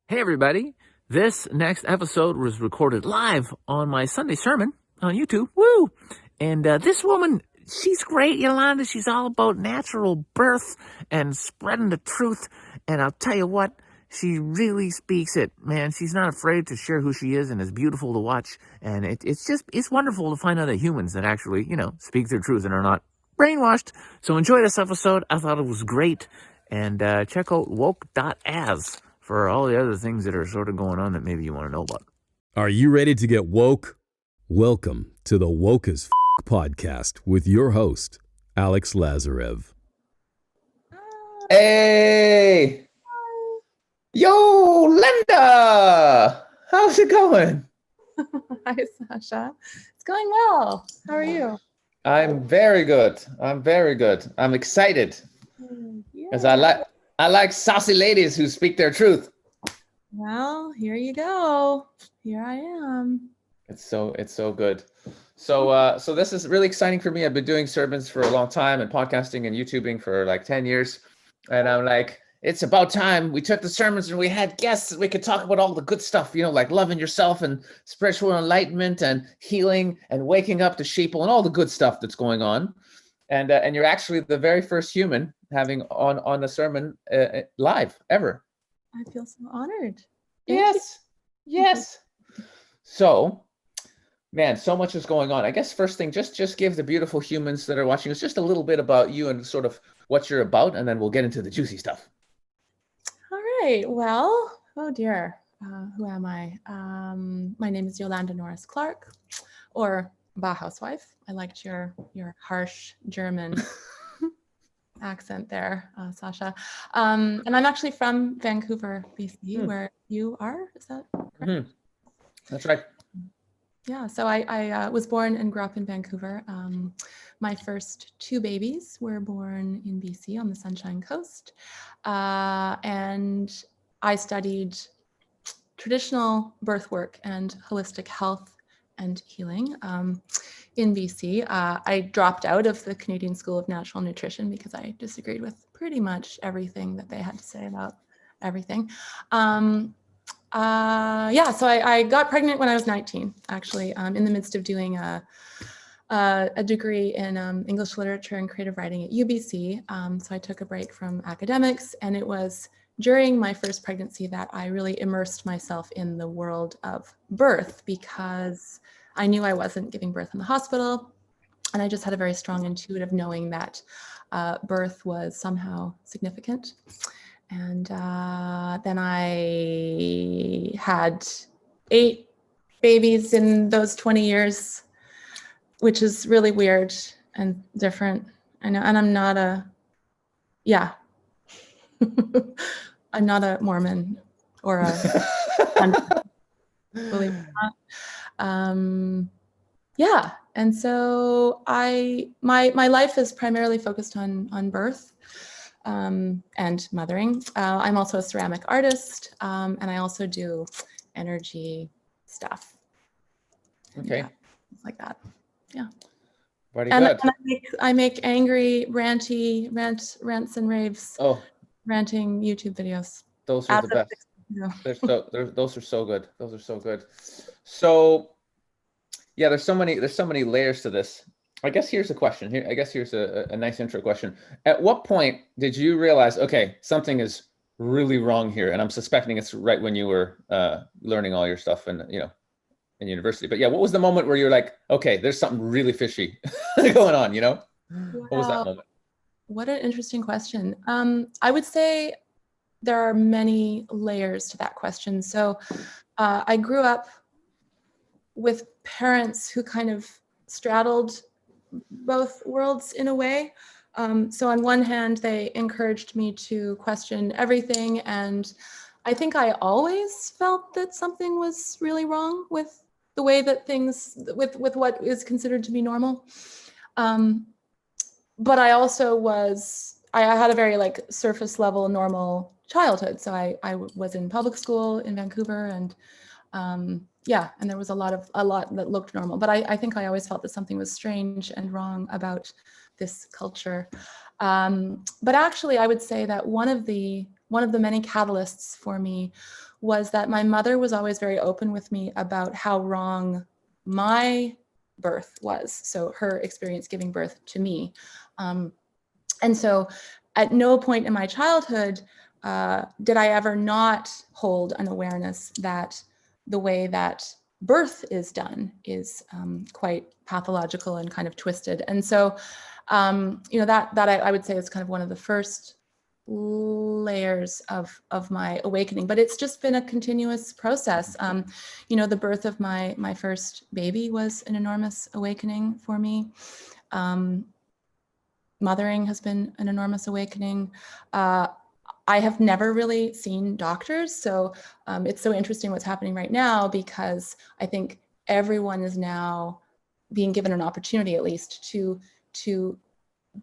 Hey, everybody. This next episode was recorded live on my Sunday sermon on YouTube. Woo! And this woman, she's great, Yolanda. She's all about natural birth and spreading the truth. And I'll tell you what, she really speaks it, man. She's not afraid to share who she is, and it's beautiful to watch. And it's wonderful to find out that humans that actually, speak their truth and are not brainwashed. So enjoy this episode. I thought it was great. And check out woke.as for all the other things that are sort of going on that maybe you want to know about. Are you ready to get woke? Welcome to the Woke as F podcast with your host, Alex Lazarev. Hey! Yolanda! How's it going? Hi, Sasha. It's going well. How are you? I'm very good. I'm excited because I like saucy ladies who speak their truth. Well, here you go. Here I am. It's so good. So this is really exciting for me. I've been doing sermons for a long time and podcasting and YouTubing for like 10 years. And I'm like, it's about time we took the sermons and we had guests. We could talk about all the good stuff, like loving yourself and spiritual enlightenment and healing and waking up to Sheeple and all the good stuff that's going on. And you're actually the very first human having on the sermon live ever. I feel so honored. Yes. So, man, so much is going on. I guess first thing, just give the beautiful humans that are watching us just a little bit about you and sort of what you're about, and then we'll get into the juicy stuff. All right. Well, oh dear. Who am I? My name is Yolanda Norris Clark, or Bauhauswife. I liked your harsh German accent there, Sasha. And I'm actually from Vancouver, BC, where you are. Is that correct? Mm-hmm. That's right. Yeah, so I was born and grew up in Vancouver. My first two babies were born in BC on the Sunshine Coast. And I studied traditional birth work and holistic health and healing in BC. I dropped out of the Canadian School of Natural Nutrition because I disagreed with pretty much everything that they had to say about everything. So I got pregnant when I was 19, actually, in the midst of doing a degree in English literature and creative writing at UBC. So I took a break from academics, and it was during my first pregnancy that I really immersed myself in the world of birth, because I knew I wasn't giving birth in the hospital, and I just had a very strong intuitive knowing that birth was somehow significant. And then I had 8 babies in those 20 years, which is really weird and different. I know, and I'm not a Mormon or a believe it or not. And so my life is primarily focused on birth and mothering. I'm also a ceramic artist, and I also do energy stuff. Okay. Yeah, like that. Yeah. Very And good. I make angry, rants and raves. Oh, ranting YouTube videos. those are the best. Those are so good. So, yeah, there's so many layers to this. I guess here's a question. Here's a nice intro question. At what point did you realize, okay, something is really wrong here? And I'm suspecting it's right when you were learning all your stuff in university. But yeah, what was the moment where you're like, okay, there's something really fishy going on, What was that moment? What an interesting question. I would say there are many layers to that question. So I grew up with parents who kind of straddled both worlds in a way. So on one hand, they encouraged me to question everything. And I think I always felt that something was really wrong with the way that things, with what is considered to be normal. But I also I had a very surface level normal childhood. So I was in public school in Vancouver, and and there was a lot that looked normal. But I think I always felt that something was strange and wrong about this culture. But actually, I would say that one of the many catalysts for me was that my mother was always very open with me about how wrong my birth was. So her experience giving birth to me. And so at no point in my childhood did I ever not hold an awareness that the way that birth is done is quite pathological and kind of twisted. And so, that I would say is kind of one of the first layers of my awakening, but it's just been a continuous process. The birth of my first baby was an enormous awakening for me. Mothering has been an enormous awakening. I have never really seen doctors, so it's so interesting what's happening right now, because I think everyone is now being given an opportunity, at least, to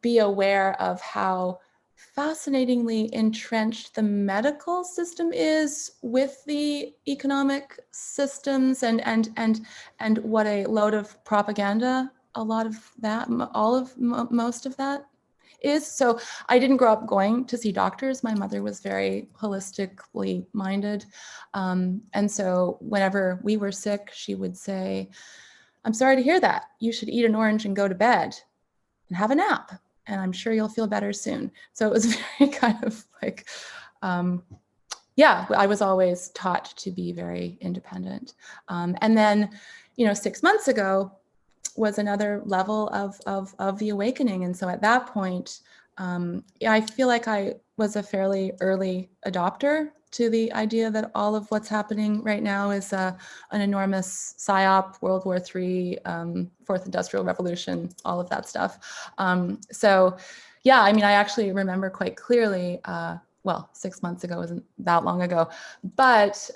be aware of how fascinatingly entrenched the medical system is with the economic systems, and what a load of propaganda a lot of that, most of that is. So I didn't grow up going to see doctors. My mother was very holistically minded. And so whenever we were sick, she would say, "I'm sorry to hear that. You should eat an orange and go to bed and have a nap, and I'm sure you'll feel better soon." So it was very kind of like, I was always taught to be very independent. And then, 6 months ago was another level of the awakening. And so at that point, I feel like I was a fairly early adopter to the idea that all of what's happening right now is an enormous PSYOP, World War III, Fourth Industrial Revolution, all of that stuff. I actually remember quite clearly, 6 months ago wasn't that long ago, but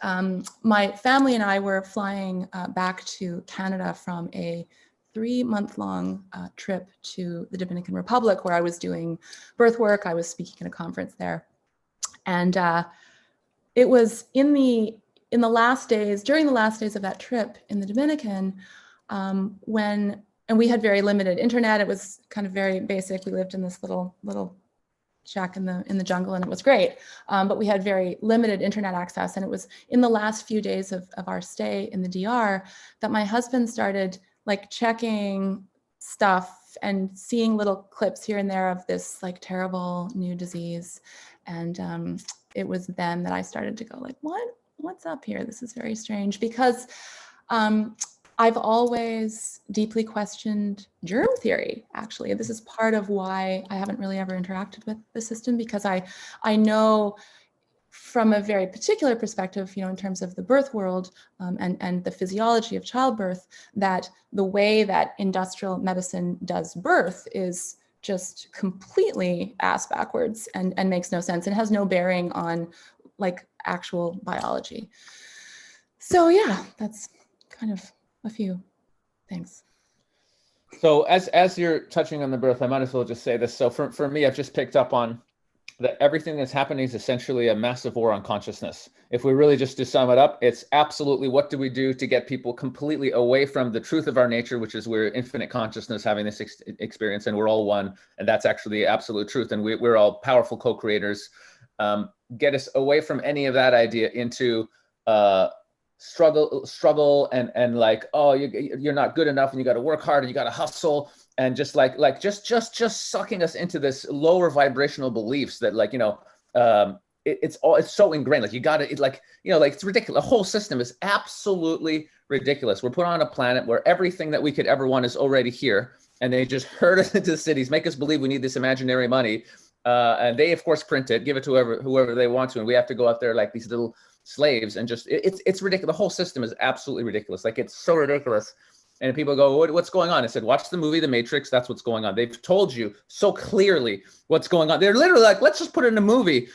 my family and I were flying back to Canada from a 3-month-long trip to the Dominican Republic, where I was doing birth work. I was speaking at a conference there. And it was during the last days of that trip in the Dominican, and we had very limited internet. It was kind of very basic. We lived in this little shack in the jungle, and it was great. But we had very limited internet access. And it was in the last few days of our stay in the DR that my husband started checking stuff and seeing little clips here and there of this terrible new disease. And it was then that I started to go what's up here? This is very strange, because I've always deeply questioned germ theory, actually. This is part of why I haven't really ever interacted with the system, because I know from a very particular perspective, in terms of the birth world and the physiology of childbirth, that the way that industrial medicine does birth is just completely ass backwards and makes no sense and has no bearing on actual biology. So yeah, that's kind of a few things. So as you're touching on the birth, I might as well just say this. So for me, I've just picked up on that everything that's happening is essentially a massive war on consciousness. If we really just to sum it up, it's absolutely what do we do to get people completely away from the truth of our nature, which is we're infinite consciousness having this experience, and we're all one, and that's actually the absolute truth, and we're all powerful co-creators. Get us away from any of that idea into struggle and you're not good enough and you got to work hard and you got to hustle, and just just sucking us into this lower vibrational beliefs that it's so ingrained. You got to it's ridiculous. The whole system is absolutely ridiculous. We're put on a planet where everything that we could ever want is already here, and they just herd us into cities, make us believe we need this imaginary money, and they of course print it, give it to whoever they want to, and we have to go out there like these little slaves, and just it's ridiculous. The whole system is absolutely ridiculous. It's so ridiculous. And people go, what's going on? I said, watch the movie The Matrix. That's what's going on. They've told you so clearly what's going on. They're literally let's just put it in a movie,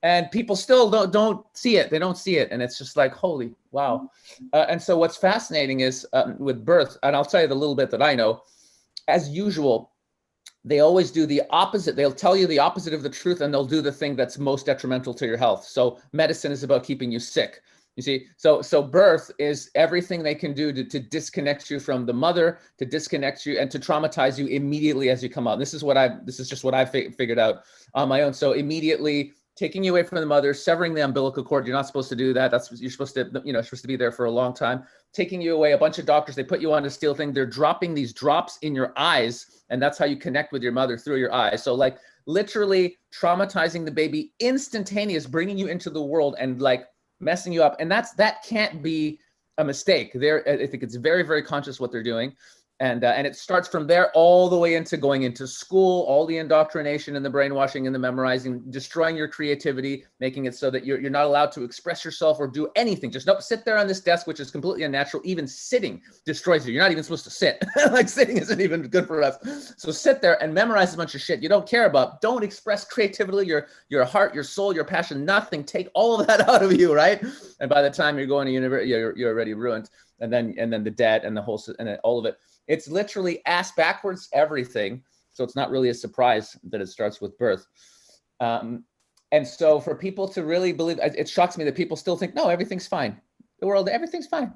and people still don't see it. They don't see it, and it's just holy wow. And so what's fascinating is with birth, and I'll tell you the little bit that I know. As usual, they always do the opposite. They'll tell you the opposite of the truth, and they'll do the thing that's most detrimental to your health. So medicine is about keeping you sick. You see, so birth is everything they can do to disconnect you from the mother, to disconnect you and to traumatize you immediately as you come out. This is just what I figured out on my own. So immediately taking you away from the mother, severing the umbilical cord. You're not supposed to do that. You're supposed to, you're supposed to be there for a long time. Taking you away, a bunch of doctors, they put you on a steel thing. They're dropping these drops in your eyes, and that's how you connect with your mother, through your eyes. So like literally traumatizing the baby, instantaneous, bringing you into the world and like messing you up. And that can't be a mistake. I think it's very, very conscious what they're doing. And it starts from there all the way into going into school, all the indoctrination and the brainwashing and the memorizing, destroying your creativity, making it so that you're not allowed to express yourself or do anything. Just sit there on this desk, which is completely unnatural. Even sitting destroys you. You're not even supposed to sit. Like sitting isn't even good for us. So sit there and memorize a bunch of shit you don't care about. Don't express creatively, your heart, your soul, your passion, nothing. Take all of that out of you, right? And by the time you're going to university, you're already ruined. And then the debt and the whole, and all of it. It's literally ass backwards everything. So it's not really a surprise that it starts with birth. And so for people to really believe, it shocks me that people still think, no, everything's fine. The world, everything's fine.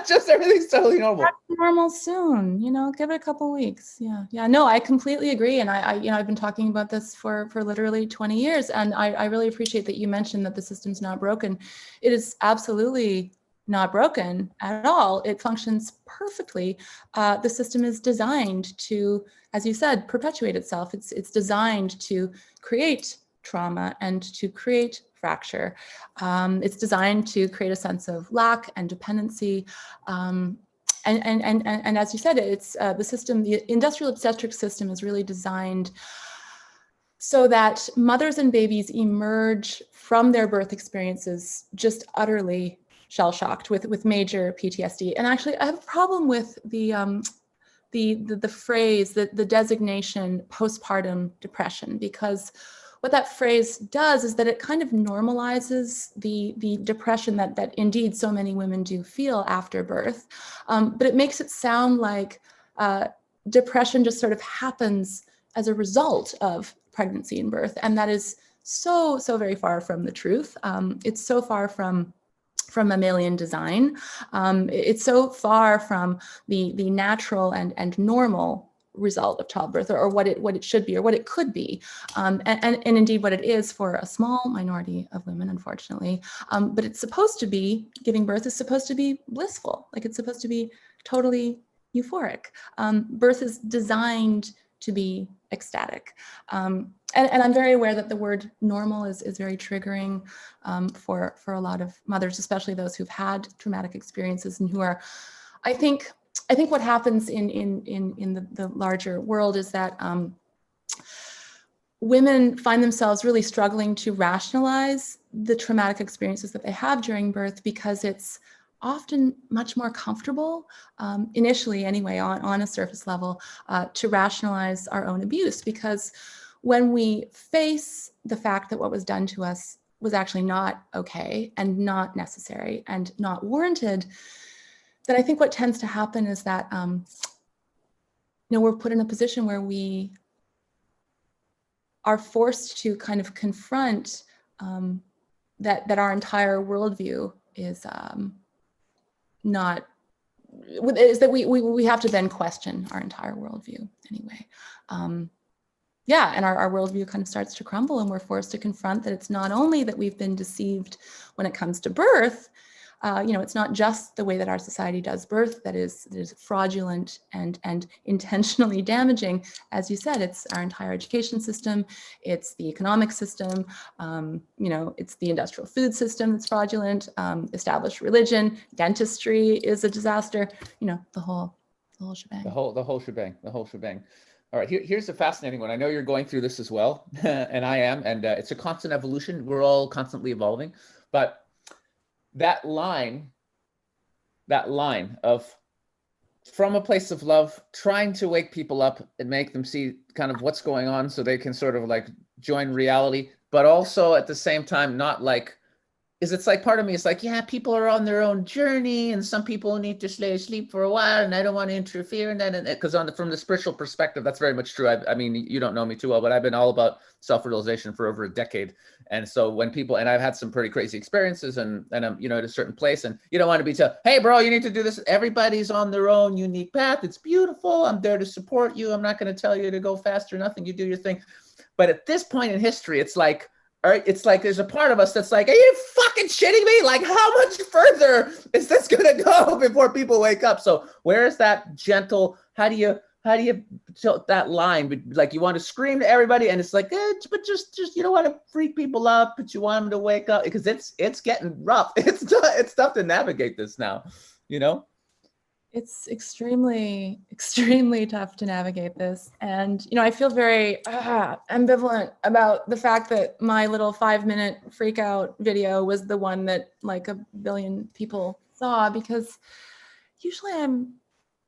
Just everything's totally normal. Normal soon, give it a couple weeks. Yeah. No, I completely agree. And I've been talking about this for literally 20 years. And I really appreciate that you mentioned that the system's not broken. It is absolutely not broken at all. It functions perfectly. The system is designed to, as you said, perpetuate itself. It's designed to create trauma and to create fracture. It's designed to create a sense of lack and dependency. And as you said, it's the system, the industrial obstetric system is really designed so that mothers and babies emerge from their birth experiences just utterly shell-shocked with major PTSD. And actually, I have a problem with the phrase, the designation postpartum depression, because what that phrase does is that it kind of normalizes the depression that indeed so many women do feel after birth. But it makes it sound like depression just sort of happens as a result of pregnancy and birth. And that is so very far from the truth. It's so far from mammalian design. It's so far from the natural and normal result of childbirth, or what it should be, or what it could be, and indeed what it is for a small minority of women, unfortunately. But it's supposed to be, giving birth is supposed to be blissful, like it's supposed to be totally euphoric. Birth is designed to be ecstatic. And I'm very aware that the word normal is very triggering for a lot of mothers, especially those who've had traumatic experiences and who are, I think what happens in the larger world is that women find themselves really struggling to rationalize the traumatic experiences that they have during birth, because it's often much more comfortable, initially anyway, on a surface level, to rationalize our own abuse. Because when we face the fact that what was done to us was actually not okay and not necessary and not warranted, then I think what tends to happen is that we're put in a position where we are forced to kind of confront that our entire worldview is that we have to then question our entire worldview anyway. And our worldview kind of starts to crumble, and we're forced to confront that it's not only that we've been deceived when it comes to birth. It's not just the way that our society does birth that is fraudulent and intentionally damaging. As you said, it's our entire education system, it's the economic system, it's the industrial food system that's fraudulent, established religion, dentistry is a disaster, the whole shebang. The whole shebang. All right, here's a fascinating one. I know you're going through this as well, and I am, and it's a constant evolution. We're all constantly evolving, but that line of, from a place of love, trying to wake people up and make them see kind of what's going on so they can sort of like join reality, but also at the same time not like, it's like part of me is like, yeah, people are on their own journey and some people need to stay asleep for a while and I don't want to interfere in that. And because from the spiritual perspective, that's very much true. I mean, you don't know me too well, but I've been all about self-realization for over a decade. And so when people, and I've had some pretty crazy experiences and I'm, at a certain place, and you don't want to be told, hey bro, you need to do this. Everybody's on their own unique path. It's beautiful. I'm there to support you. I'm not going to tell you to go fast or nothing. You do your thing. But at this point in history, it's like, All right. It's like, there's a part of us that's like, are you fucking shitting me? Like, how much further is this going to go before people wake up? So where is that gentle, how do you tilt that line? Like, you want to scream to everybody and it's like, but just, you don't want to freak people up, but you want them to wake up, because it's getting rough. It's tough to navigate this now, you know? It's extremely, extremely tough to navigate this. And, I feel very ambivalent about the fact that my little 5-minute freak out video was the one that like 1 billion people saw, because usually I'm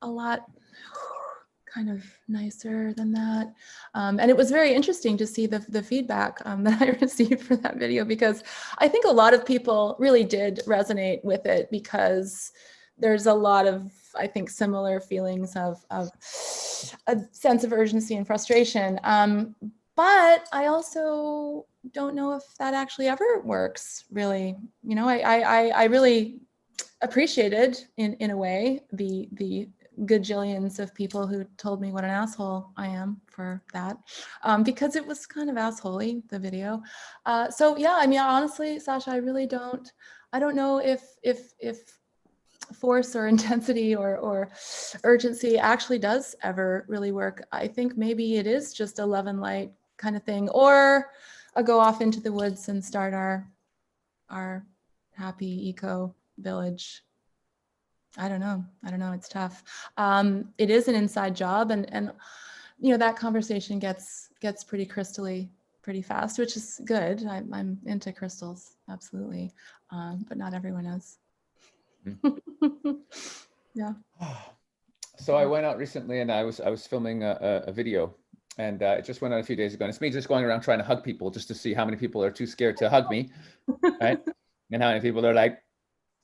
a lot kind of nicer than that. And it was very interesting to see the feedback that I received for that video, because I think a lot of people really did resonate with it, because there's a lot of, I think, similar feelings of a sense of urgency and frustration. But I also don't know if that actually ever works, really. I really appreciated, in a way, the gajillions of people who told me what an asshole I am for that, because it was kind of assholey, the video. So yeah, I mean, honestly, Sasha, I don't know if force or intensity or urgency actually does ever really work. I think maybe it is just a love and light kind of thing, or a go off into the woods and start our happy eco village. I don't know. It's tough. It is an inside job, and that conversation gets pretty crystally pretty fast, which is good. I'm into crystals, absolutely, but not everyone is. Yeah. So I went out recently and I was filming a video, and it just went out a few days ago. And it's me just going around trying to hug people just to see how many people are too scared to hug me, right? And how many people are like,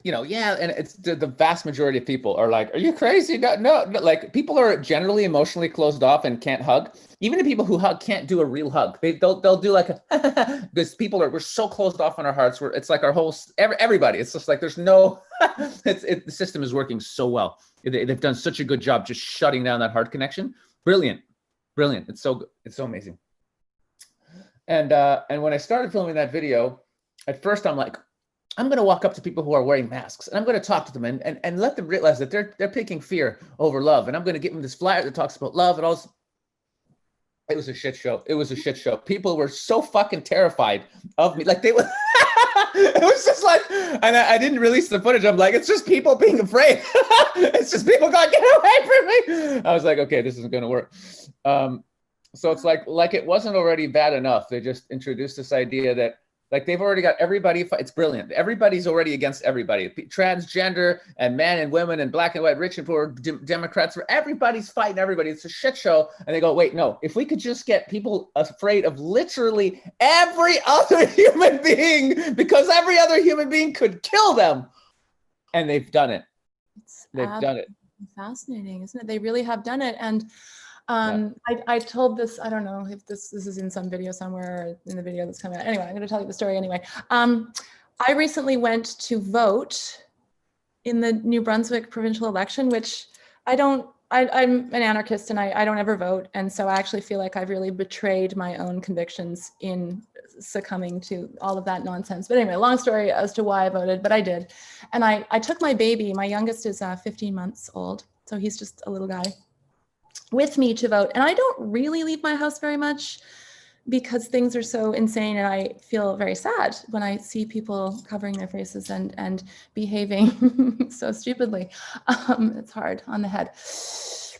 yeah. And it's the vast majority of people are like, are you crazy? No. Like, people are generally emotionally closed off and can't hug. Even the people who hug can't do a real hug. They'll do like because we're so closed off in our hearts. It's like our whole everybody. It's just like there's no. The system is working so well. They've done such a good job just shutting down that heart connection. Brilliant. It's so amazing. And when I started filming that video, at first I'm like, I'm going to walk up to people who are wearing masks, and I'm going to talk to them and let them realize that they're picking fear over love. And I'm going to give them this flyer that talks about love and all. It was a shit show. People were so fucking terrified of me. Like, they were, it was just like, and I didn't release the footage. I'm like, it's just people being afraid. It's just people going, get away from me. I was like, okay, this isn't going to work. So it's like it wasn't already bad enough. They just introduced this idea that, like, they've already got everybody. It's brilliant. Everybody's already against everybody. Transgender and men and women and black and white, rich and poor, Democrats. Everybody's fighting everybody. It's a shit show. And they go, wait, no. If we could just get people afraid of literally every other human being, because every other human being could kill them. And they've done it. They've done it. Fascinating, isn't it? They really have done it. And I told this, I don't know if this is in some video somewhere, or in the video that's coming out. Anyway, I'm going to tell you the story anyway. I recently went to vote in the New Brunswick provincial election, which I'm an anarchist and I don't ever vote. And so I actually feel like I've really betrayed my own convictions in succumbing to all of that nonsense. But anyway, long story as to why I voted, but I did. And I took my baby, my youngest is 15 months old, so he's just a little guy, with me to vote. And I don't really leave my house very much because things are so insane, and I feel very sad when I see people covering their faces and behaving so stupidly. It's hard on the head.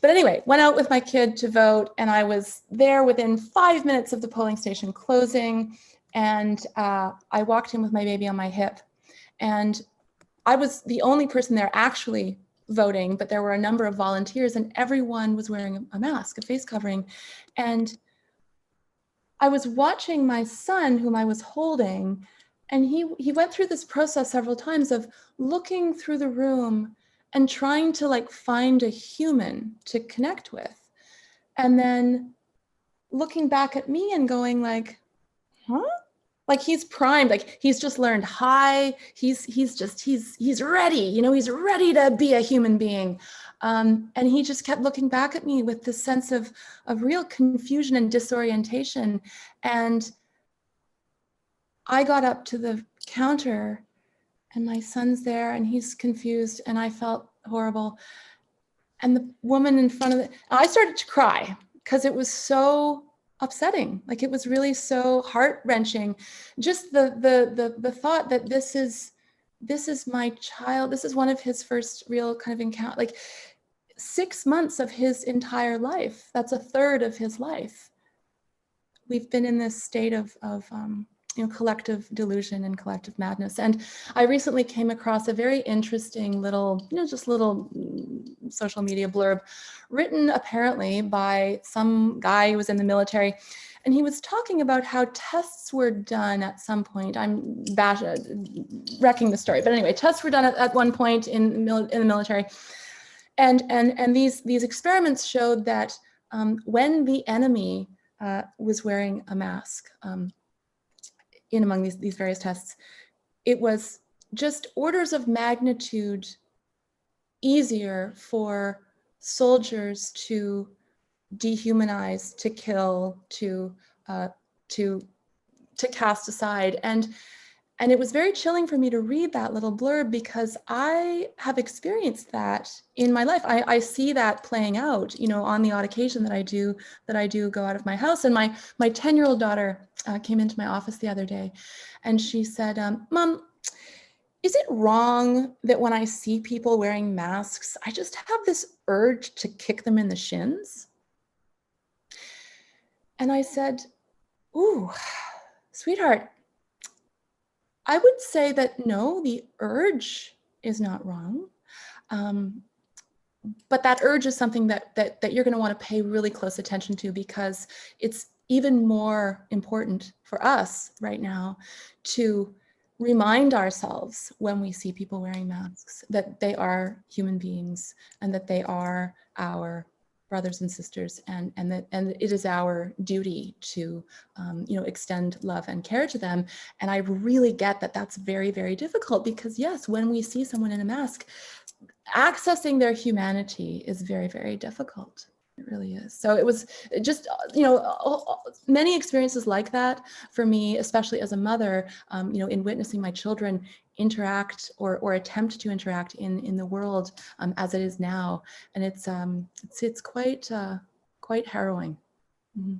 But anyway, went out with my kid to vote, and I was there within 5 minutes of the polling station closing, and I walked in with my baby on my hip, and I was the only person there actually voting, but there were a number of volunteers, and everyone was wearing a mask, a face covering. And I was watching my son, whom I was holding, and he went through this process several times of looking through the room and trying to like find a human to connect with, and then looking back at me and going like, huh? Like, he's primed, like he's just learned hi, he's ready, he's ready to be a human being. And he just kept looking back at me with this sense of real confusion and disorientation. And I was the only person there actually voting, but there were a number of volunteers, and everyone was wearing a mask, a face covering. And I I got up to the counter and my son's there and he's confused and I felt horrible. And the woman in front of it, I started to cry because it was so upsetting. Like, it was really so heart-wrenching. Just the thought that this is my child. This is one of his first real kind of encounter, like 6 months of his entire life. That's a third of his life. We've been in this state of collective delusion and collective madness. And I recently came across a very interesting little, just little social media blurb written apparently by some guy who was in the military. And he was talking about how tests were done at some point. I'm wrecking the story, but anyway, tests were done at one point in the military. And these experiments showed that when the enemy was wearing a mask, in among these various tests, it was just orders of magnitude easier for soldiers to dehumanize, to kill, to cast aside. And it was very chilling for me to read that little blurb because I have experienced that in my life. I see that playing out, on the odd occasion that I do go out of my house. And my 10-year-old daughter came into my office the other day and she said, Mom, is it wrong that when I see people wearing masks, I just have this urge to kick them in the shins? And I said, ooh, sweetheart, I would say that no, the urge is not wrong. But that urge is something that you're going to want to pay really close attention to, because it's even more important for us right now to remind ourselves when we see people wearing masks that they are human beings and that they are our brothers and sisters, and it is our duty to extend love and care to them. And I really get that that's very, very difficult, because yes, when we see someone in a mask, accessing their humanity is very, very difficult. It really is. So it was just, many experiences like that for me, especially as a mother, in witnessing my children interact or attempt to interact in the world as it is now. And it's quite harrowing. Mm-hmm.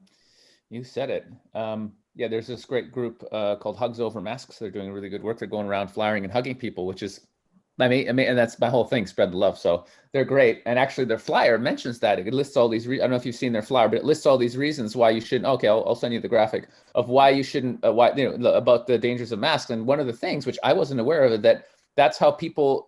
You said it. Yeah, there's this great group called Hugs Over Masks. They're doing really good work. They're going around flying and hugging people, which is, I mean, and that's my whole thing, spread the love. So they're great. And actually their flyer mentions that. It lists all these, I don't know if you've seen their flyer, but it lists all these reasons why you shouldn't. Okay, I'll send you the graphic of why you shouldn't, about the dangers of masks. And one of the things, which I wasn't aware of, that's how people,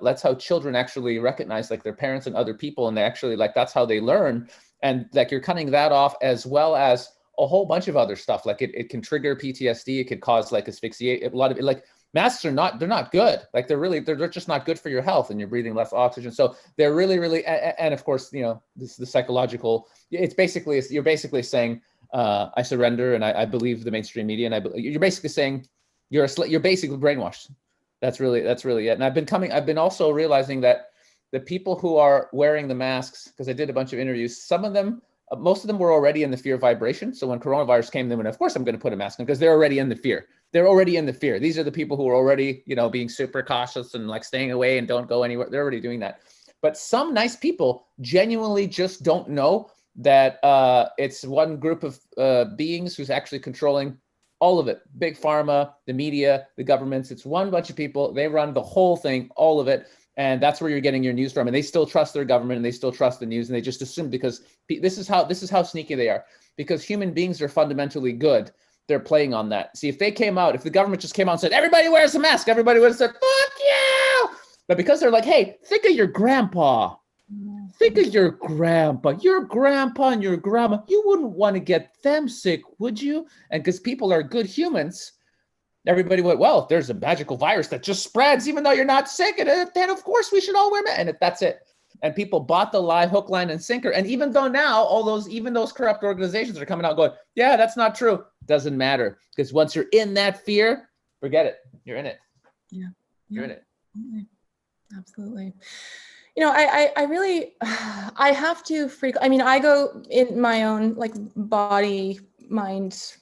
that's how children actually recognize like their parents and other people. And they actually, like, that's how they learn. And like, you're cutting that off, as well as a whole bunch of other stuff. Like it can trigger PTSD. It could cause like asphyxiate, a lot of it, like, masks they're not good. Like they're just not good for your health, and you're breathing less oxygen. So they're really, and of course, this is the psychological, it's basically, you're basically saying, I surrender and I believe the mainstream media, and you're basically saying you're basically brainwashed. That's really it. And I've been also realizing that the people who are wearing the masks, because I did a bunch of interviews, most of them were already in the fear vibration. So when coronavirus came, then of course I'm going to put a mask on, because they're already in the fear. They're already in the fear. These are the people who are already, being super cautious and like staying away and don't go anywhere. They're already doing that. But some nice people genuinely just don't know that it's one group of beings who's actually controlling all of it. Big pharma, the media, the governments. It's one bunch of people. They run the whole thing, all of it. And that's where you're getting your news from. And they still trust their government, and they still trust the news, and they just assume, because this is how sneaky they are. Because human beings are fundamentally good. They're playing on that. See, if the government just came out and said, everybody wears a mask, everybody would have said, fuck you. But because they're like, hey, think of your grandpa. Think of your grandpa and your grandma. You wouldn't want to get them sick, would you? And because people are good humans, everybody went, well, there's a magical virus that just spreads even though you're not sick. And then, of course, we should all wear masks. And that's it. And people bought the lie, hook, line, and sinker. And even though now even those corrupt organizations are coming out going, yeah, that's not true. Doesn't matter. Because once you're in that fear, forget it. You're in it. Yeah. You're in it. Absolutely. I really, I have to I go in my own like body, mind,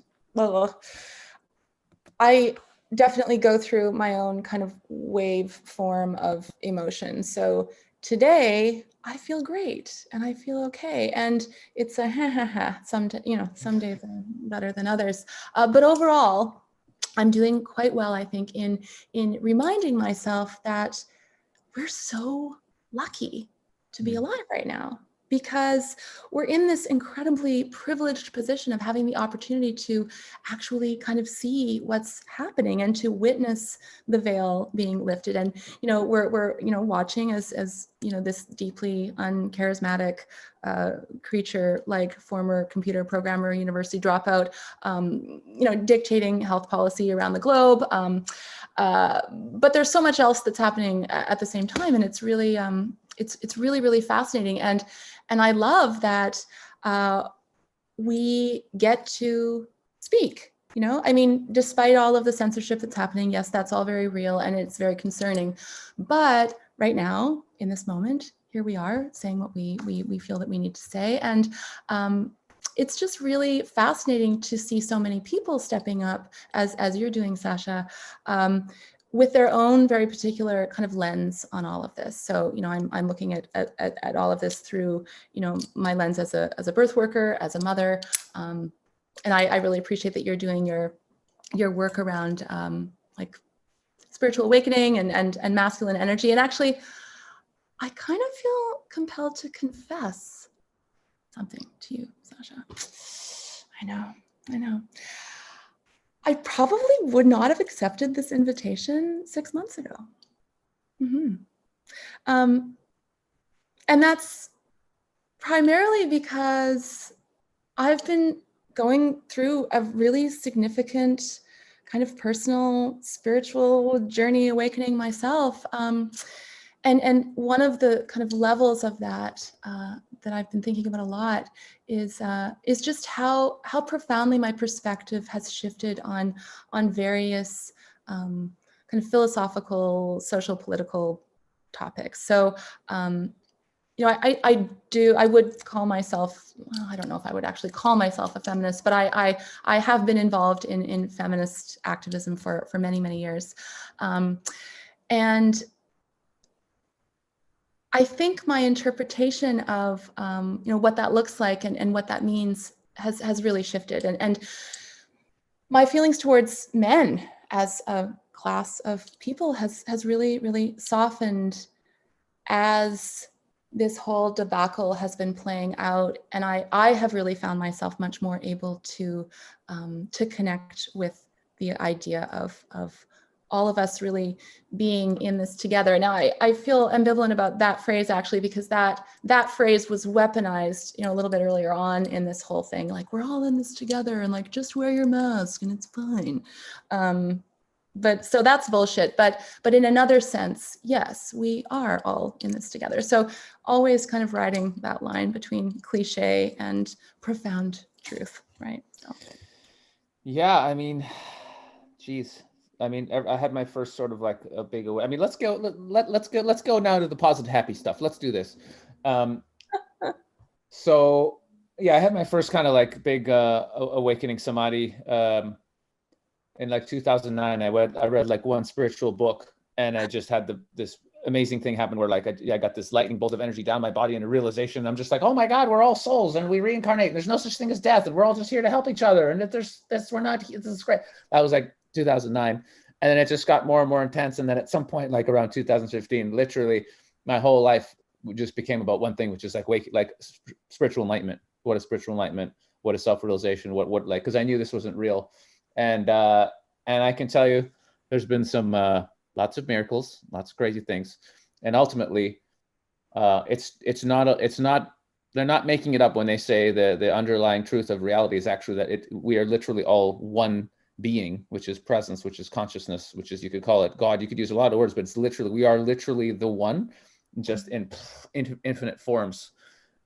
I definitely go through my own kind of wave form of emotion. So today I feel great and I feel okay. And it's a ha ha ha. Some days are better than others. But overall, I'm doing quite well, I think, in reminding myself that we're so lucky to be alive right now, because we're in this incredibly privileged position of having the opportunity to actually kind of see what's happening and to witness the veil being lifted. And we're watching as this deeply uncharismatic creature, like former computer programmer, university dropout, dictating health policy around the globe. But there's so much else that's happening at the same time, and it's really it's really, really fascinating. And I love that we get to speak. I mean, despite all of the censorship that's happening, yes, that's all very real and it's very concerning. But right now, in this moment, here we are saying what we feel that we need to say. And it's just really fascinating to see so many people stepping up as you're doing, Sasha, with their own very particular kind of lens on all of this. So, I'm looking at all of this through, my lens as a birth worker, as a mother. And I really appreciate that you're doing your work around like spiritual awakening and masculine energy. And actually, I kind of feel compelled to confess something to you, Sasha. I know. I probably would not have accepted this invitation 6 months ago. And that's primarily because I've been going through a really significant kind of personal spiritual journey awakening myself. And one of the kind of levels of that that I've been thinking about a lot is just how profoundly my perspective has shifted on various kind of philosophical, social, political topics. So, I would call myself, well, I don't know if I would actually call myself a feminist, but I have been involved in feminist activism for many, many years. And I think my interpretation of what that looks like and what that means has really shifted. And my feelings towards men as a class of people has really, really softened as this whole debacle has been playing out. And I have really found myself much more able to connect with the idea of all of us really being in this together. Now, I feel ambivalent about that phrase, actually, because that phrase was weaponized, a little bit earlier on in this whole thing, like, we're all in this together and like, just wear your mask and it's fine. But so that's bullshit. But in another sense, yes, we are all in this together. So always kind of riding that line between cliche and profound truth, right? So. Yeah, I mean, geez. I mean, I had my first sort of like a big away. I mean, let's go now to the positive, happy stuff. Let's do this. So yeah, I had my first kind of like big awakening samadhi in like 2009. I read like one spiritual book, and I just had this amazing thing happen where like I got this lightning bolt of energy down my body and a realization. I'm just like, oh my God, we're all souls and we reincarnate. And there's no such thing as death, and we're all just here to help each other. And that this is great. That was like 2009. And then it just got more and more intense. And then at some point, like around 2015, literally my whole life just became about one thing, which is like spiritual enlightenment. What is spiritual enlightenment? What is self-realization? What like, because I knew this wasn't real. And I can tell you there's been some lots of miracles, lots of crazy things. And ultimately, they're not making it up when they say the underlying truth of reality is actually that we are literally all one being, which is presence, which is consciousness, which is, you could call it God. You could use a lot of words, but we are literally the one, just in infinite forms.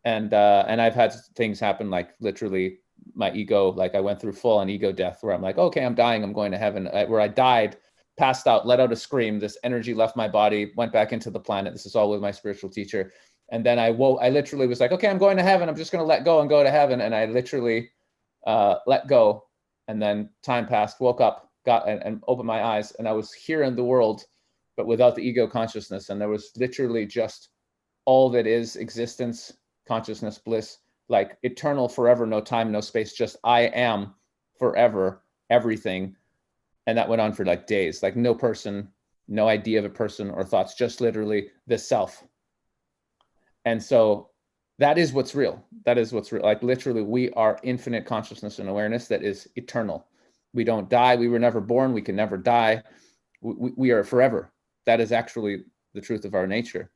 And I've had things happen, like literally my ego, like I went through full on ego death where I'm like, okay, I'm dying, I'm going to heaven, where I died, passed out, let out a scream, this energy left my body, went back into the planet. This is all with my spiritual teacher. And then I literally was like, okay, I'm going to heaven, I'm just going to let go and go to heaven. And I literally let go. And then time passed, woke up, got and opened my eyes, and I was here in the world, but without the ego consciousness. And there was literally just all that is existence, consciousness, bliss, like eternal, forever, no time, no space, just I am forever, everything. And that went on for like days, like no person, no idea of a person or thoughts, just literally the self. And so that is what's real. That is what's real. Like literally, we are infinite consciousness and awareness that is eternal. We don't die. We were never born. We can never die. We are forever. That is actually the truth of our nature.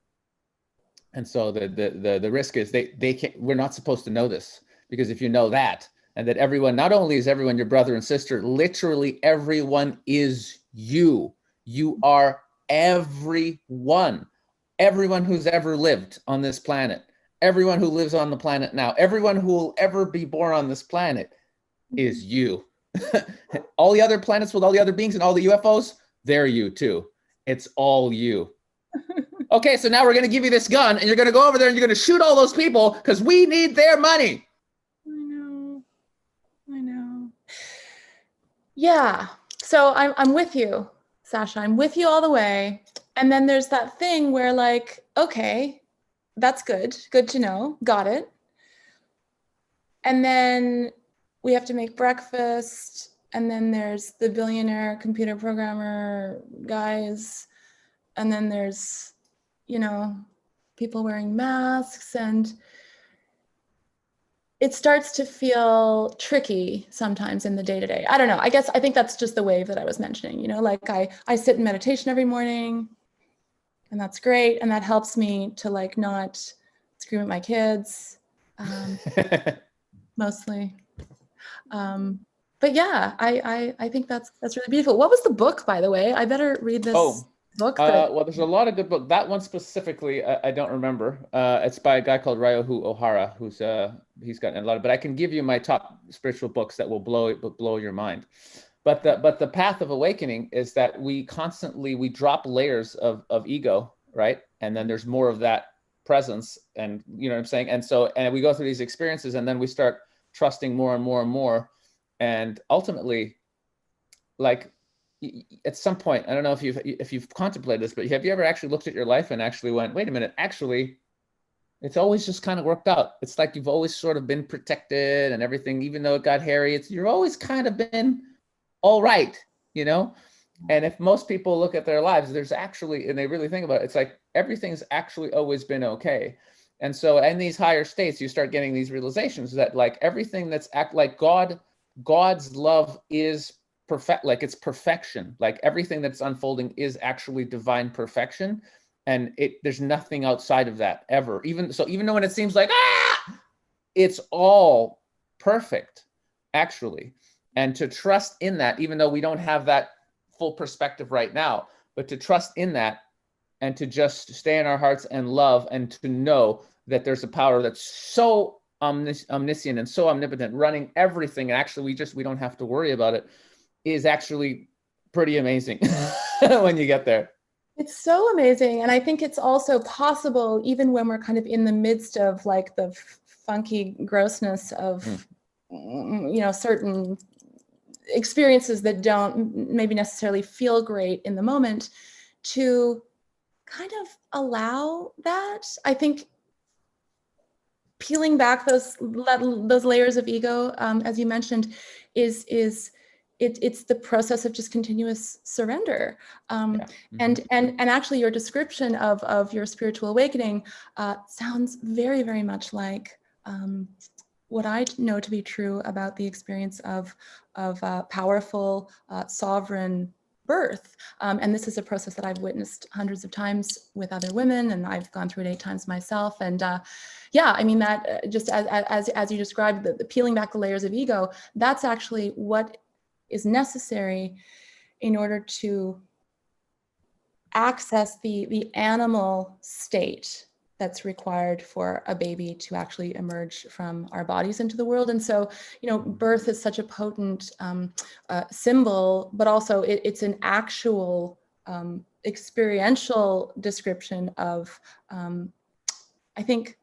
And so the risk is they can't, we're not supposed to know this, because if you know that, and that everyone, not only is everyone your brother and sister, literally everyone is you. You are everyone. Everyone who's ever lived on this planet, everyone who lives on the planet now, everyone who will ever be born on this planet is you. All the other planets with all the other beings and all the UFOs, they're you too. It's all you. Okay, so now we're going to give you this gun, and you're going to go over there and you're going to shoot all those people because we need their money. I know. Yeah. So I'm with you, Sasha. I'm with you all the way. And then there's that thing where like, okay, that's good. Good to know. Got it. And then we have to make breakfast. And then there's the billionaire computer programmer guys. And then there's, you know, people wearing masks, and it starts to feel tricky sometimes in the day-to-day. I don't know. I think that's just the wave that I was mentioning, you know, like I sit in meditation every morning, and that's great. And that helps me to like not scream at my kids, mostly. But yeah, I think that's really beautiful. What was the book, by the way? I better read this book. Well, there's a lot of good books. That one specifically, I don't remember. It's by a guy called Ryohu Ohara, who's he's got a lot of. But I can give you my top spiritual books that will blow your mind. But the path of awakening is that we drop layers of ego, right? And then there's more of that presence, and you know what I'm saying. And we go through these experiences, and then we start trusting more and more and more, and ultimately, like, at some point, I don't know if you've contemplated this, but have you ever actually looked at your life and actually went, wait a minute, actually, it's always just kind of worked out. It's like you've always sort of been protected and everything, even though it got hairy, you've always kind of been all right, you know? And if most people look at their lives, there's actually, and they really think about it, it's like everything's actually always been okay. And so in these higher states, you start getting these realizations that like everything that's like God's love is perfect, like it's perfection. Like everything that's unfolding is actually divine perfection. And there's nothing outside of that ever. Even though when it seems like, it's all perfect, actually. And to trust in that, even though we don't have that full perspective right now, but to trust in that and to just stay in our hearts and love, and to know that there's a power that's so omniscient and so omnipotent, running everything. And actually, we don't have to worry about it, is actually pretty amazing when you get there. It's so amazing. And I think it's also possible, even when we're kind of in the midst of like the funky grossness of, you know, certain experiences that don't maybe necessarily feel great in the moment, to kind of allow that. I think peeling back those layers of ego, as you mentioned, it's the process of just continuous surrender. And actually your description of your spiritual awakening sounds very, very much like what I know to be true about the experience of powerful, sovereign birth. And this is a process that I've witnessed hundreds of times with other women, and I've gone through it 8 times myself. And yeah, I mean, that just as you described, the peeling back the layers of ego, that's actually what is necessary in order to access the animal state that's required for a baby to actually emerge from our bodies into the world. And so, you know, birth is such a potent symbol, but also it's an actual experiential description of, I think,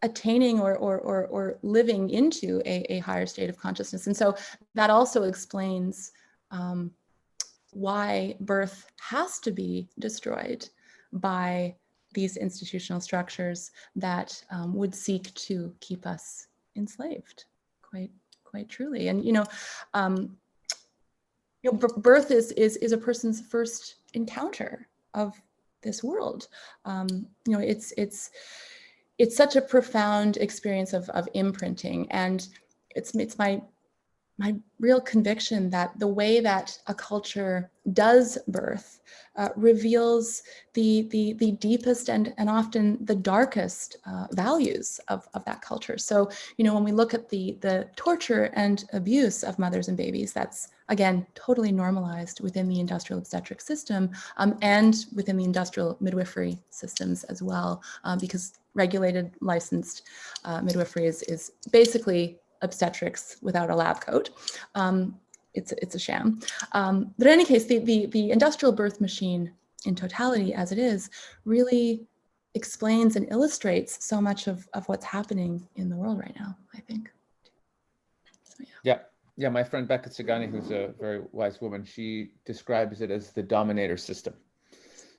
attaining or living into a higher state of consciousness. And so that also explains why birth has to be destroyed by these institutional structures that would seek to keep us enslaved, quite truly. And birth is a person's first encounter of this world. It's such a profound experience of imprinting, and it's my real conviction that the way that a culture does birth reveals the deepest and often the darkest values of that culture. So, when we look at the torture and abuse of mothers and babies, that's, again, totally normalized within the industrial obstetric system and within the industrial midwifery systems as well, because regulated, licensed midwifery is basically obstetrics without a lab coat. It's a sham. But in any case, the industrial birth machine in totality as it is really explains and illustrates so much of what's happening in the world right now, I think. So, yeah. My friend Becca Sagani, who's a very wise woman, she describes it as the dominator system,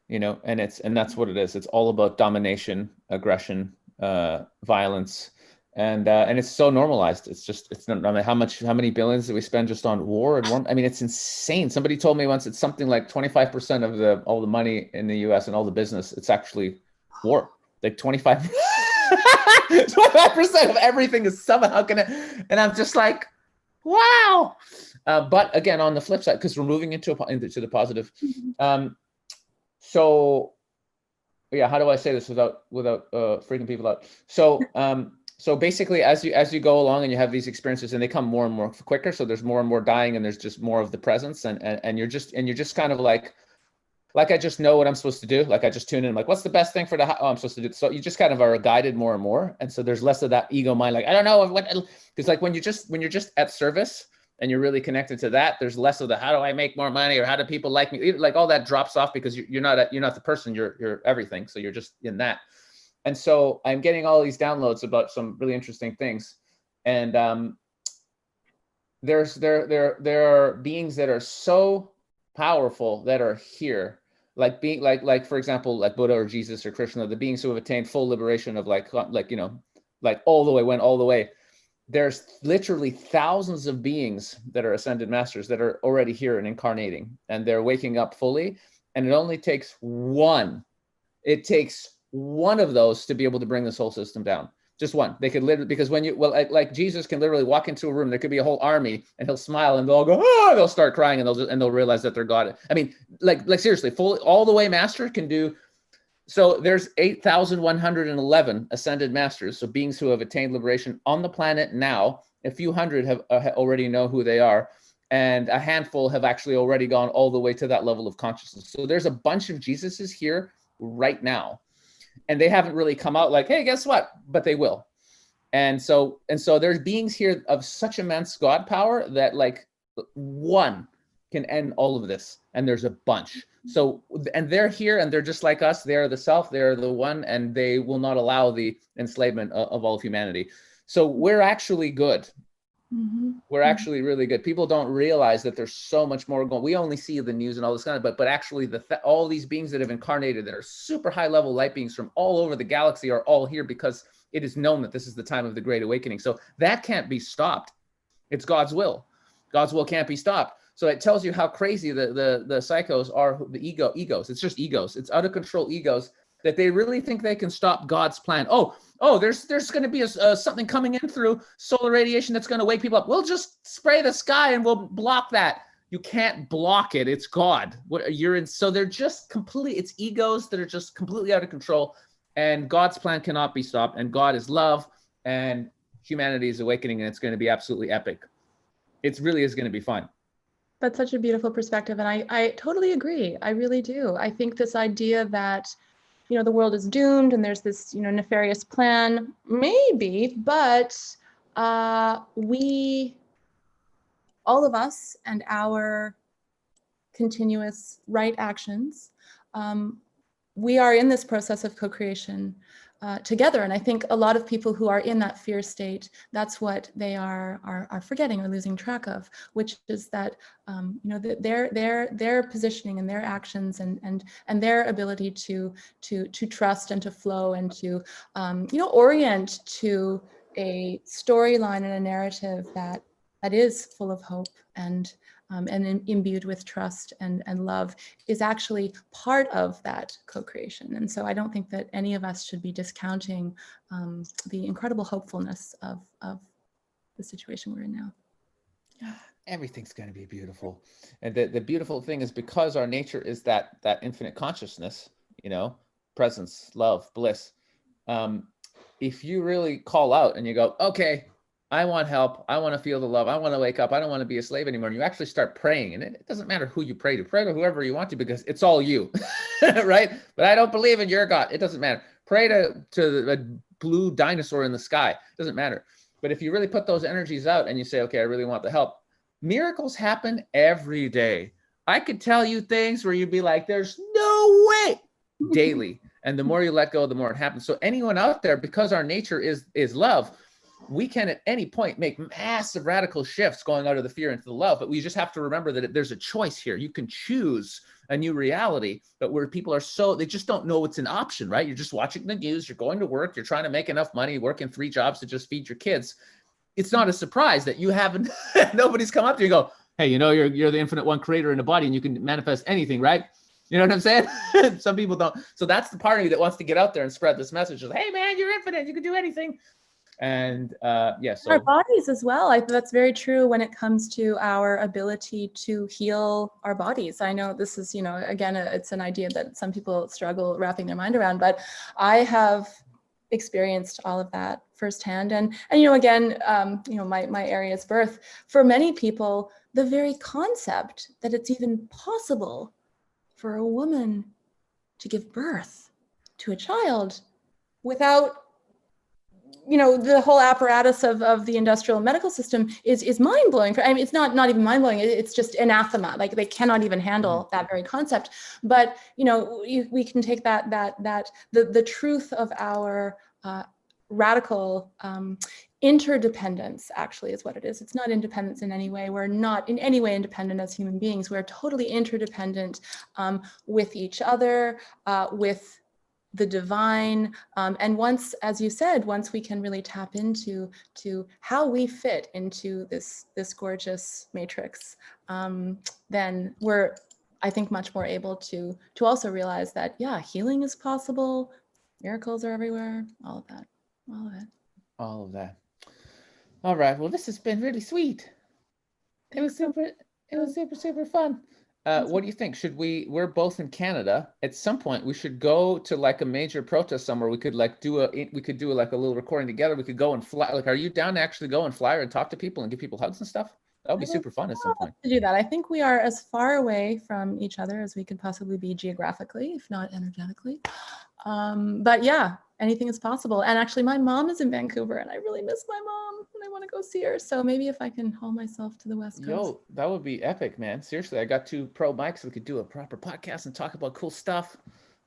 and that's what it is. It's all about domination, aggression, violence. And it's so normalized. It's not, I mean, how many billions do we spend just on war and war? I mean, it's insane. Somebody told me once it's something like 25% of all the money in the US and all the business, it's actually war. Like 25% of everything is somehow and I'm just like, wow. But again, on the flip side, because we're moving into the positive. So yeah, how do I say this without freaking people out? So basically, as you go along and you have these experiences, and they come more and more quicker, so there's more and more dying, and there's just more of the presence, and you're just kind of like I just know what I'm supposed to do. Like I just tune in, I'm like, what's the best thing for I'm supposed to do. So you just kind of are guided more and more, and so there's less of that ego mind, like I don't know what, because like when you're just at service and you're really connected to that, there's less of the how do I make more money or how do people like me, like all that drops off because you're not the person, you're everything, so you're just in that. And so I'm getting all these downloads about some really interesting things. And there are beings that are so powerful that are here, like being like for example, like Buddha or Jesus or Krishna, the beings who have attained full liberation of like all the way. There's literally thousands of beings that are ascended masters that are already here and incarnating, and they're waking up fully. And it only takes one. It takes one of those to be able to bring this whole system down. Just one. They could literally, because when like Jesus can literally walk into a room, there could be a whole army, and he'll smile, and they'll all go, oh, they'll start crying, and they'll realize that they're God. I mean, like seriously, full all the way master can do. So there's 8,111 ascended masters, so beings who have attained liberation on the planet now. A few hundred have already know who they are, and a handful have actually already gone all the way to that level of consciousness. So there's a bunch of Jesuses here right now. And they haven't really come out like, hey, guess what? But they will. And so there's beings here of such immense God power that like one can end all of this. And there's a bunch. So, and they're here and they're just like us. They're the self, they're the one, and they will not allow the enslavement of all of humanity. So we're actually good. Mm-hmm. We're actually really good. People don't realize that there's so much more going. We only see the news and all this kind of, but actually all these beings that have incarnated that are super high level light beings from all over the galaxy are all here because it is known that this is the time of the Great Awakening. So that can't be stopped. It's God's will. God's will can't be stopped. So it tells you how crazy the psychos are, the egos. It's just egos. It's out of control egos that they really think they can stop God's plan. Oh, there's going to be something coming in through solar radiation that's going to wake people up. We'll just spray the sky and we'll block that. You can't block it. It's God. So they're just completely, it's egos that are just completely out of control, and God's plan cannot be stopped. And God is love, and humanity is awakening, and it's going to be absolutely epic. It really is going to be fun. That's such a beautiful perspective. And I totally agree. I really do. I think this idea that the world is doomed and there's this, nefarious plan, maybe, but we, all of us and our continuous right actions, we are in this process of co-creation together. And I think a lot of people who are in that fear state, that's what they are forgetting or losing track of, which is that their positioning and their actions and their ability to trust and to flow and to orient to a storyline and a narrative that is full of hope and imbued with trust and love is actually part of that co-creation. And so I don't think that any of us should be discounting the incredible hopefulness of the situation we're in now. Everything's going to be beautiful. And the beautiful thing is, because our nature is that infinite consciousness, presence, love, bliss. If you really call out and you go, okay, I want help. I want to feel the love. I want to wake up. I don't want to be a slave anymore. And you actually start praying, and it doesn't matter who you pray to whoever you want to, because it's all you, right? But I don't believe in your God. It doesn't matter. Pray to the blue dinosaur in the sky. It doesn't matter. But if you really put those energies out and you say, okay, I really want the help, miracles happen every day. I could tell you things where you'd be like, there's no way, daily. And the more you let go, the more it happens. So anyone out there, because our nature is love, we can at any point make massive radical shifts going out of the fear into the love. But we just have to remember that there's a choice here. You can choose a new reality, but where people are they just don't know it's an option, right? You're just watching the news, you're going to work, you're trying to make enough money, working 3 jobs to just feed your kids. It's not a surprise that you haven't, nobody's come up to you and go, hey, you're the infinite one creator in a body and you can manifest anything, right? You know what I'm saying? Some people don't. So that's the part of you that wants to get out there and spread this message of, hey man, you're infinite, you can do anything. And so our bodies as well. I think that's very true when it comes to our ability to heal our bodies. I know this is, again, it's an idea that some people struggle wrapping their mind around, but I have experienced all of that firsthand. And again, my area is birth. For many people, the very concept that it's even possible for a woman to give birth to a child without the whole apparatus of the industrial medical system is mind-blowing. I mean, it's not even mind-blowing. It's just anathema. Like, they cannot even handle that very concept. But we can take the truth of our radical interdependence, actually, is what it is. It's not independence in any way. We're not in any way independent as human beings. We're totally interdependent with each other, with the divine. And once, as you said, once we can really tap into how we fit into this gorgeous matrix, then we're, I think, much more able to also realize that, yeah, healing is possible, miracles are everywhere, all of that. All right. Well, this has been really sweet. It was super fun. What do you think? We're both in Canada. At some point, we should go to like a major protest somewhere. We could do like a little recording together. We could go and fly. Like, are you down to actually go and fly and talk to people and give people hugs and stuff? That would be super fun at some point. To do that. I think we are as far away from each other as we could possibly be geographically, if not energetically. But yeah, anything is possible. And actually, my mom is in Vancouver and I really miss my mom and I want to go see her. So maybe if I can haul myself to the West Coast. Yo, that would be epic, man. Seriously, I got 2 pro mics. We could do a proper podcast and talk about cool stuff.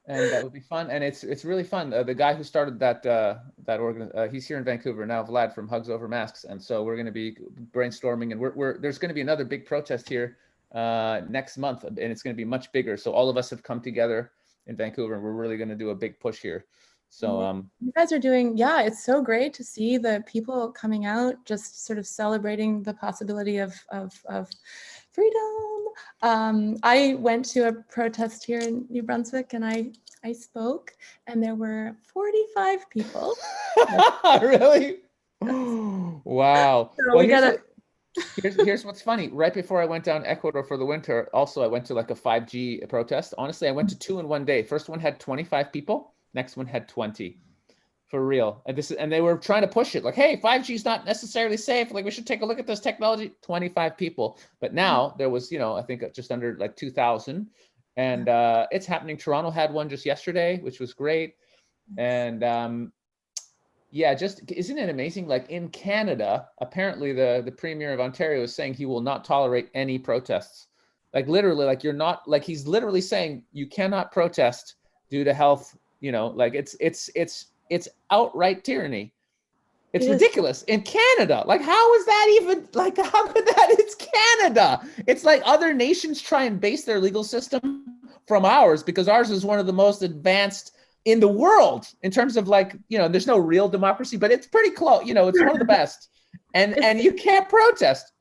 And that would be fun. And it's really fun. The guy who started that he's here in Vancouver now, Vlad from Hugs Over Masks. And so we're going to be brainstorming, and there's going to be another big protest here next month, and it's going to be much bigger. So all of us have come together in Vancouver, and we're really going to do a big push here. So you guys are doing, yeah, it's so great to see the people coming out, just sort of celebrating the possibility of freedom. I went to a protest here in New Brunswick and I spoke, and there were 45 people. Really? Wow. So well, here's what's funny. Right before I went down to Ecuador for the winter, also I went to like a 5G protest. Honestly, I went to 2 in one day. First one had 25 people. Next one had 20. For real. And they were trying to push it like, hey, 5G is not necessarily safe. Like, we should take a look at this technology. 25 people. But now there was, I think just under like 2,000. And it's happening. Toronto had one just yesterday, which was great. And yeah, just, isn't it amazing? Like, in Canada, apparently the Premier of Ontario is saying he will not tolerate any protests. Like, literally, like, you're not, like, he's literally saying you cannot protest due to health. Like, it's It's outright tyranny. It's It is. ridiculous. In Canada, like, how is that even, like, how could that, it's Canada. It's like other nations try and base their legal system from ours because ours is one of the most advanced in the world in terms of, like, you know, there's no real democracy, but it's pretty close. You know, it's one of the best. And you can't protest.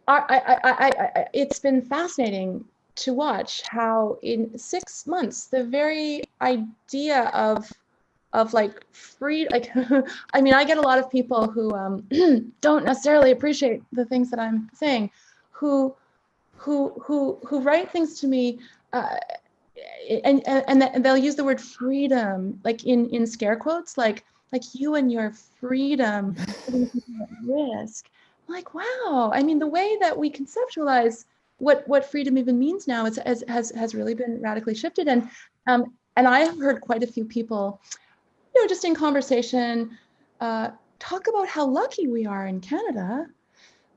It's been fascinating to watch how in 6 months, the very idea of like free, like, I mean, I get a lot of people who don't necessarily appreciate the things that I'm saying, who write things to me, and they'll use the word freedom, like in scare quotes, like you and your freedom putting people at risk. I'm like, wow. I mean, the way that we conceptualize what freedom even means now has really been radically shifted. And I have heard quite a few people, you know, just in conversation, talk about how lucky we are in Canada,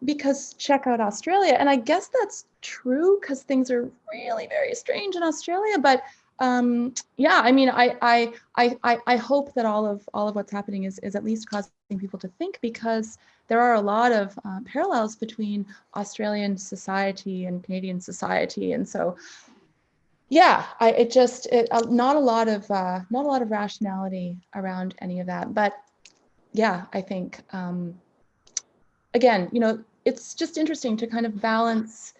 because check out Australia. And I guess that's true because things are really very strange in Australia. But yeah, I mean, I hope that all of what's happening is at least causing people to think, because there are a lot of parallels between Australian society and Canadian society. And so, yeah, not a lot of rationality around any of that. But yeah, I think again, you know, it's just interesting to kind of balance.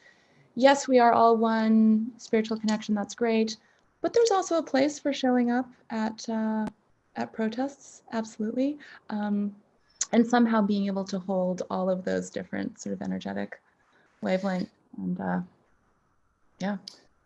Yes, we are all one, spiritual connection, that's great, but there's also a place for showing up at protests, absolutely, and somehow being able to hold all of those different sort of energetic wavelengths. And yeah.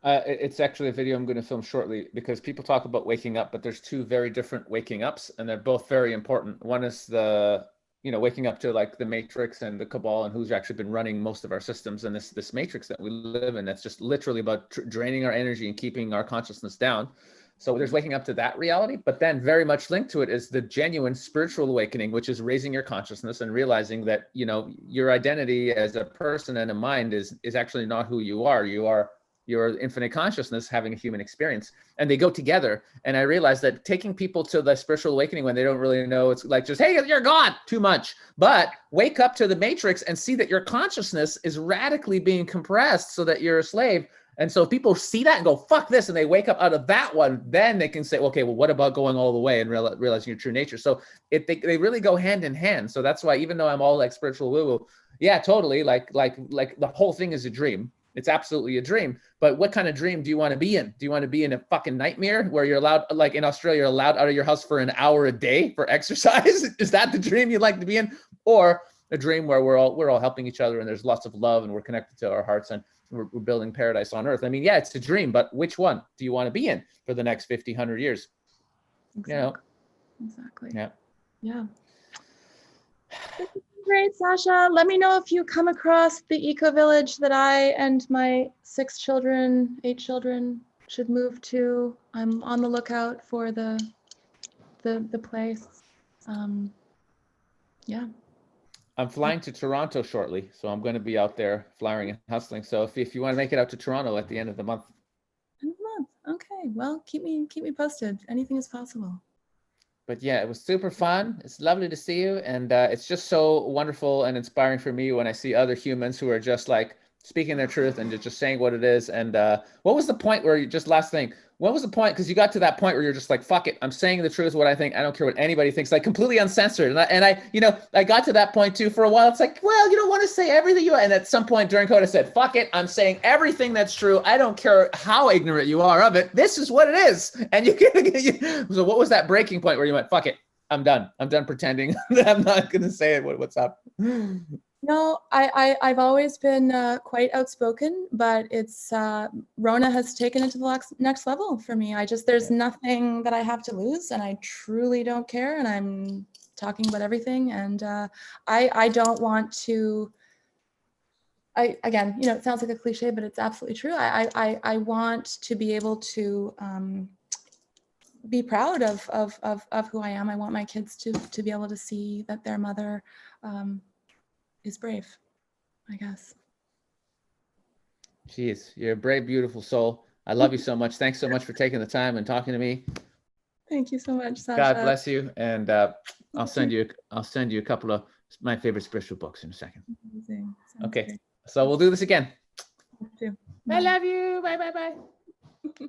It's actually a video I'm going to film shortly, because people talk about waking up, but there's two very different waking ups, and they're both very important. One is the, you know, waking up to, like, the matrix and the cabal and who's actually been running most of our systems, and this matrix that we live in that's just literally about draining our energy and keeping our consciousness down. So there's waking up to that reality, but then very much linked to it is the genuine spiritual awakening, which is raising your consciousness and realizing that, you know, your identity as a person and a mind is actually not who you are. You are your infinite consciousness having a human experience, and they go together. And I realized that taking people to the spiritual awakening when they don't really know, it's like just, hey, you're God, too much. But wake up to the matrix and see that your consciousness is radically being compressed so that you're a slave. And so if people see that and go, fuck this, and they wake up out of that one, then they can say, okay, well, what about going all the way and realizing your true nature? So they really go hand in hand. So that's why, even though I'm all like spiritual woo-woo, yeah, totally, like the whole thing is a dream. It's absolutely a dream. But what kind of dream do you want to be in? Do you want to be in a fucking nightmare where you're allowed, like in Australia, you're allowed out of your house for an hour a day for exercise? Is that the dream you'd like to be in? Or a dream where we're all helping each other and there's lots of love and we're connected to our hearts and we're building paradise on earth? I mean, yeah, it's a dream, but which one do you want to be in for the next 50, 100 years? Exactly. You know? Exactly. Yeah. Yeah. Great, Sasha. Let me know if you come across the eco village that I and my 8 children should move to. I'm on the lookout for the place. Yeah. I'm flying to Toronto shortly, so I'm going to be out there flying and hustling. So if you want to make it out to Toronto at the end of the month. End of the month. Okay. Well, keep me posted. Anything is possible. But yeah, it was super fun. It's lovely to see you. And it's just so wonderful and inspiring for me when I see other humans who are just like speaking their truth and just saying what it is. And what was the point where last thing, what was the point? Because you got to that point where you're just like, fuck it, I'm saying the truth, what I think. I don't care what anybody thinks, like completely uncensored. And I you know, I got to that point too for a while. It's like, well, you don't want to say everything you, and at some point during COVID, I said, fuck it, I'm saying everything that's true. I don't care how ignorant you are of it. This is what it is. And so what was that breaking point where you went, fuck it, I'm done pretending that I'm not going to say it. What's up? No, I've always been quite outspoken, but it's Rona has taken it to the next level for me. There's nothing that I have to lose, and I truly don't care, and I'm talking about everything. And I don't want to. Again, you know, it sounds like a cliche, but it's absolutely true. I want to be able to be proud of who I am. I want my kids to be able to see that their mother is brave, I guess. Jeez, you're a brave, beautiful soul. I love you so much. Thanks so much for taking the time and talking to me. Thank you so much, Sasha. God bless you. And I'll send you a couple of my favorite spiritual books in a second. Amazing. Sounds Okay. great. So we'll do this again. Love to. I love you. Bye, bye, bye.